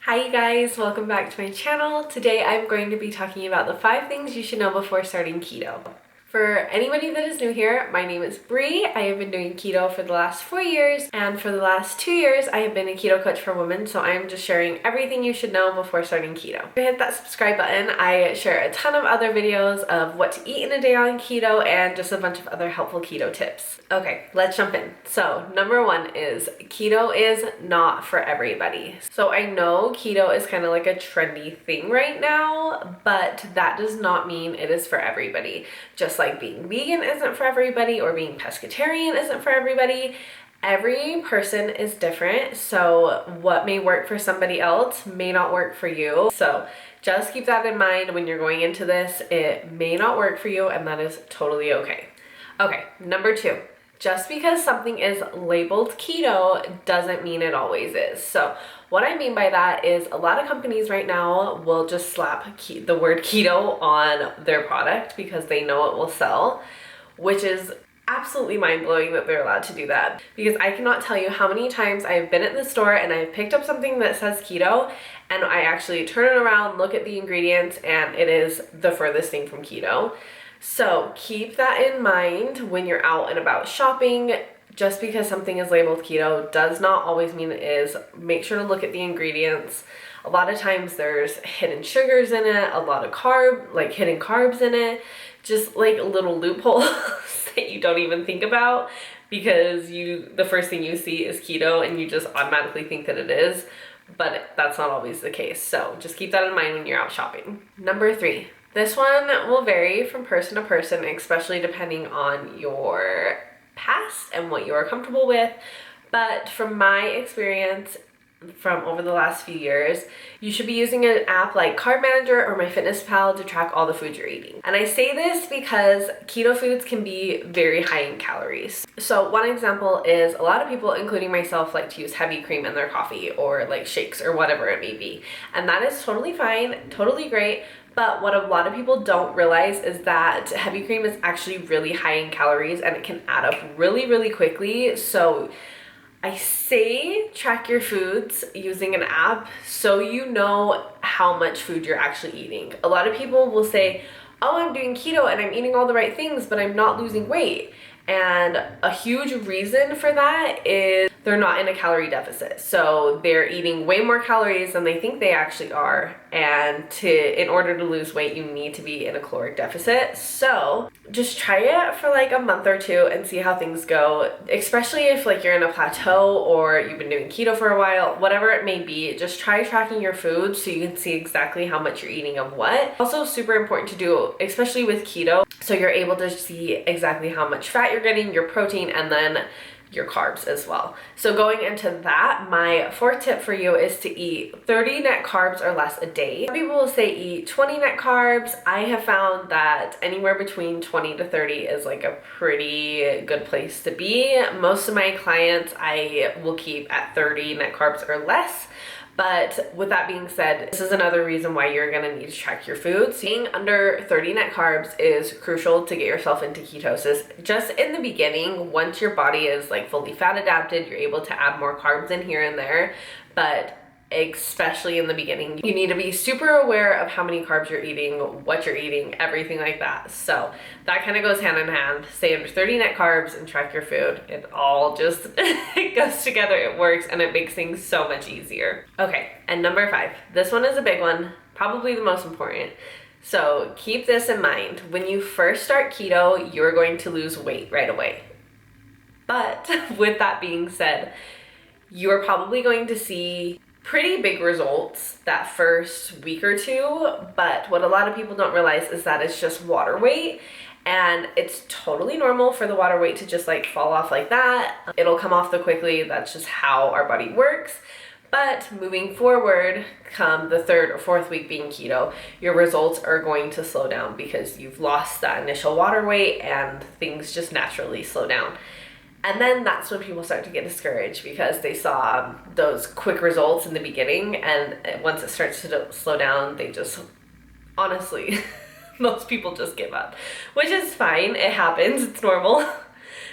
Hi you guys, welcome back to my channel. Today I'm going to be talking about the 5 things you should know before starting keto. For anybody that is new here, my name is Bre. I have been doing keto for the last 4 years, and for the last 2 years I have been a keto coach for women, so I'm just sharing everything you should know before starting keto. Hit that subscribe button. I share a ton of other videos of what to eat in a day on keto and just a bunch of other helpful keto tips. Okay, let's jump in. So number 1 is keto is not for everybody. So I know keto is kind of like a trendy thing right now, but that does not mean it is for everybody. Just like being vegan isn't for everybody or being pescatarian isn't for everybody. Every person is different, so what may work for somebody else may not work for you. So just keep that in mind when you're going into this. It may not work for you, and that is totally okay. Okay, number 2. Just because something is labeled keto doesn't mean it always is. So what I mean by that is a lot of companies right now will just slap the word keto on their product because they know it will sell, which is absolutely mind-blowing that they're allowed to do that. Because I cannot tell you how many times I've been at the store and I've picked up something that says keto and I actually turn it around, look at the ingredients, and it is the furthest thing from keto. So keep that in mind when you're out and about shopping. Just because something is labeled keto does not always mean it is. Make sure to look at the ingredients. A lot of times there's hidden sugars in it, a lot of hidden carbs in it, just like little loopholes that you don't even think about because the first thing you see is keto and you just automatically think that it is, but that's not always the case. So just keep that in mind when you're out shopping. Number 3. This one will vary from person to person, especially depending on your past and what you are comfortable with. But from my experience from over the last few years, you should be using an app like Carb Manager or MyFitnessPal to track all the food you're eating. And I say this because keto foods can be very high in calories. So one example is a lot of people, including myself, like to use heavy cream in their coffee or like shakes or whatever it may be. And that is totally fine, totally great. But what a lot of people don't realize is that heavy cream is actually really high in calories and it can add up really, really quickly. So I say track your foods using an app so you know how much food you're actually eating. A lot of people will say, oh, I'm doing keto and I'm eating all the right things, but I'm not losing weight. And a huge reason for that is they're not in a calorie deficit. So they're eating way more calories than they think they actually are. And in order to lose weight, you need to be in a caloric deficit. So just try it for like a month or 2 and see how things go. Especially if like you're in a plateau or you've been doing keto for a while, whatever it may be, just try tracking your food so you can see exactly how much you're eating of what. Also super important to do, especially with keto, so you're able to see exactly how much fat you're getting, your protein, and then your carbs as well. So going into that, my 4th tip for you is to eat 30 net carbs or less a day. Some people will say eat 20 net carbs. I have found that anywhere between 20 to 30 is like a pretty good place to be. Most of my clients I will keep at 30 net carbs or less. But with that being said, this is another reason why you're gonna need to track your food. Being under 30 net carbs is crucial to get yourself into ketosis. Just in the beginning, once your body is like fully fat adapted, you're able to add more carbs in here and there. But especially in the beginning, you need to be super aware of how many carbs you're eating, what you're eating, everything like that. So that kind of goes hand in hand. Stay under 30 net carbs and track your food. It all just it goes together, it works, and it makes things so much easier. Okay, and number 5. This one is a big one, probably the most important. So keep this in mind. When you first start keto, you're going to lose weight right away. But with that being said, you're probably going to see pretty big results that first week or 2, but what a lot of people don't realize is that it's just water weight, and it's totally normal for the water weight to just like fall off like that. It'll come off quickly. That's just how our body works. But moving forward, come the 3rd or 4th week being keto, your results are going to slow down because you've lost that initial water weight and things just naturally slow down. And then that's when people start to get discouraged because they saw those quick results in the beginning, and once it starts to slow down, they just, honestly, most people just give up, which is fine. It happens. It's normal.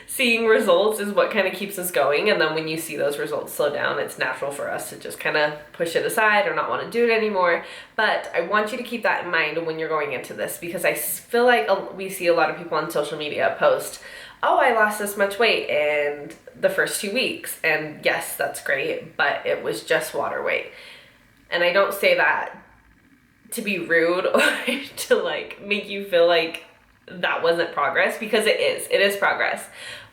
seeing results is what kind of keeps us going, and then when you see those results slow down, it's natural for us to just kind of push it aside or not want to do it anymore. But I want you to keep that in mind when you're going into this, because I feel like we see a lot of people on social media post, oh, I lost this much weight in the first 2 weeks, and yes, that's great, but it was just water weight. And I don't say that to be rude or to like make you feel like that wasn't progress, because it is progress.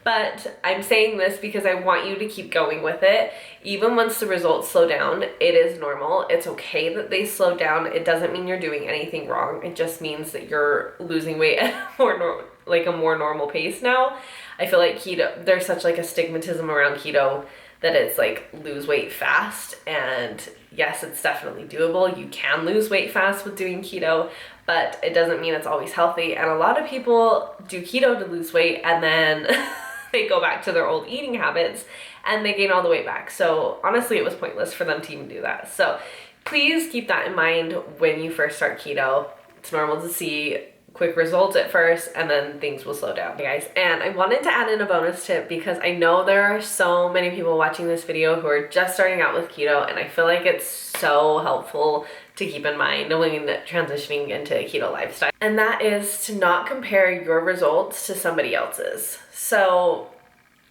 But I'm saying this because I want you to keep going with it. Even once the results slow down, it is normal. It's okay that they slow down. It doesn't mean you're doing anything wrong. It just means that you're losing weight at a more normal pace now. I feel like keto, there's such like a stigmatism around keto that it's like lose weight fast, and yes, it's definitely doable. You can lose weight fast with doing keto, but it doesn't mean it's always healthy. And a lot of people do keto to lose weight, and then they go back to their old eating habits and they gain all the weight back. So honestly, it was pointless for them to even do that. So please keep that in mind when you first start keto. It's normal to see quick results at first, and then things will slow down. Hey guys, and I wanted to add in a bonus tip because I know there are so many people watching this video who are just starting out with keto, and I feel like it's so helpful to keep in mind when transitioning into a keto lifestyle. And that is to not compare your results to somebody else's. So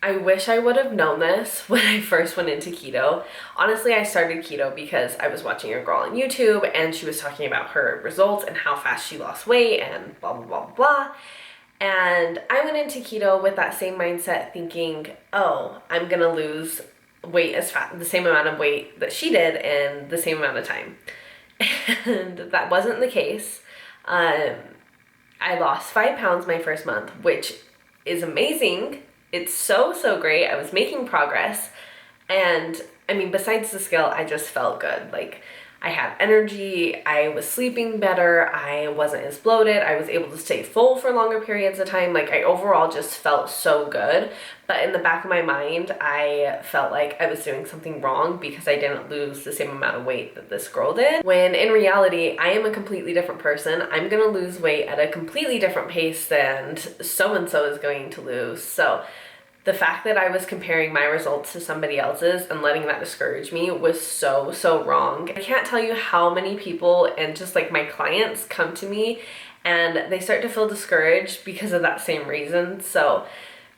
I wish I would have known this when I first went into keto. Honestly, I started keto because I was watching a girl on YouTube and she was talking about her results and how fast she lost weight and blah, blah, blah, blah. And I went into keto with that same mindset thinking, oh, I'm gonna lose weight as fast, the same amount of weight that she did in the same amount of time. And that wasn't the case. I lost 5 pounds my first month, which is amazing. It's so great. I was making progress, and I mean, besides the scale, I just felt good. Like, I had energy, I was sleeping better, I wasn't as bloated, I was able to stay full for longer periods of time. Like, I overall just felt so good. But in the back of my mind, I felt like I was doing something wrong because I didn't lose the same amount of weight that this girl did. When in reality, I am a completely different person. I'm gonna lose weight at a completely different pace than so-and-so is going to lose. So the fact that I was comparing my results to somebody else's and letting that discourage me was so wrong. I can't tell you how many people and just like my clients come to me and they start to feel discouraged because of that same reason. So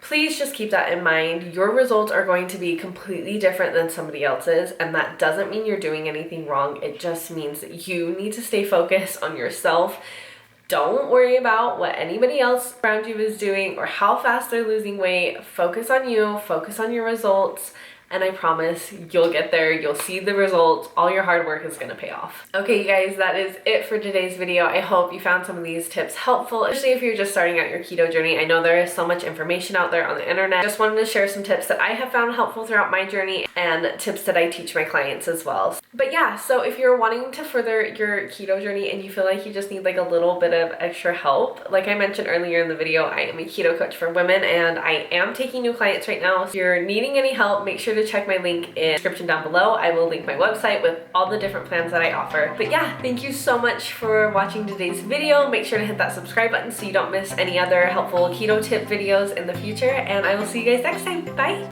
please just keep that in mind. Your results are going to be completely different than somebody else's, and that doesn't mean you're doing anything wrong. It just means that you need to stay focused on yourself. Don't worry about what anybody else around you is doing or how fast they're losing weight. Focus on you, focus on your results, and I promise you'll get there. You'll see the results. All your hard work is gonna pay off. Okay, you guys, that is it for today's video. I hope you found some of these tips helpful, especially if you're just starting out your keto journey. I know there is so much information out there on the internet. Just wanted to share some tips that I have found helpful throughout my journey and tips that I teach my clients as well. But yeah, so if you're wanting to further your keto journey and you feel like you just need like a little bit of extra help, like I mentioned earlier in the video, I am a keto coach for women and I am taking new clients right now. So if you're needing any help, make sure to check my link in the description down below. I will link my website with all the different plans that I offer. But yeah, thank you so much for watching today's video. Make sure to hit that subscribe button so you don't miss any other helpful keto tip videos in the future, and I will see you guys next time. Bye!